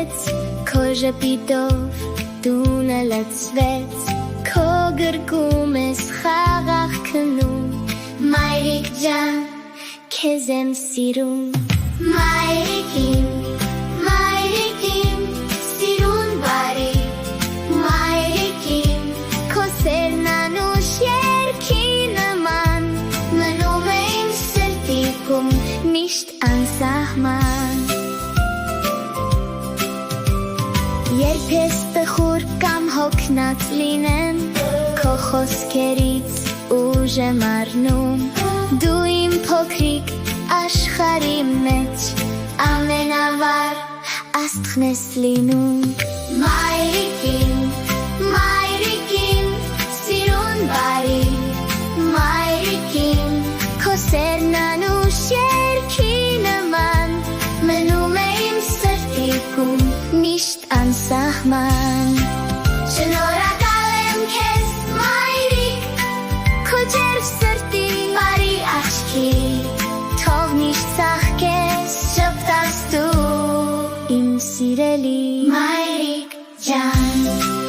գցեց, քո ժպիտով տունը լցվեց, քո գրկում ես խաղաղ քնում, մայրիկ ջան, քեզ եմ սիրում, մայրիկ իմ, սիրուն բարի, մայրիկ իմ, քո սերն անուշ երգի նման, մնում է իմ սրտիկում միշտ անսահման։ Երբ ես տխուր կամ հոգնած լինեմ, քո խոսքերից ուժ եմ առնում, դու իմ փոքրիկ աշխարհի մեջ ամենավառ աստղն ես լինում, մայրիկ իմ, սիրուն բարի, մայրիկ իմ, քո սերն անուշ երգի նման, մնում է իմ սրտիկում միշտ անսահման։ Շնորհակալ եմ քեզ, մայրիկ, քո ջերմ սրտի բարի աչքի, թող միշտ ծաղկես, շփթես դու, իմ սիրելի մայրիկ ջան։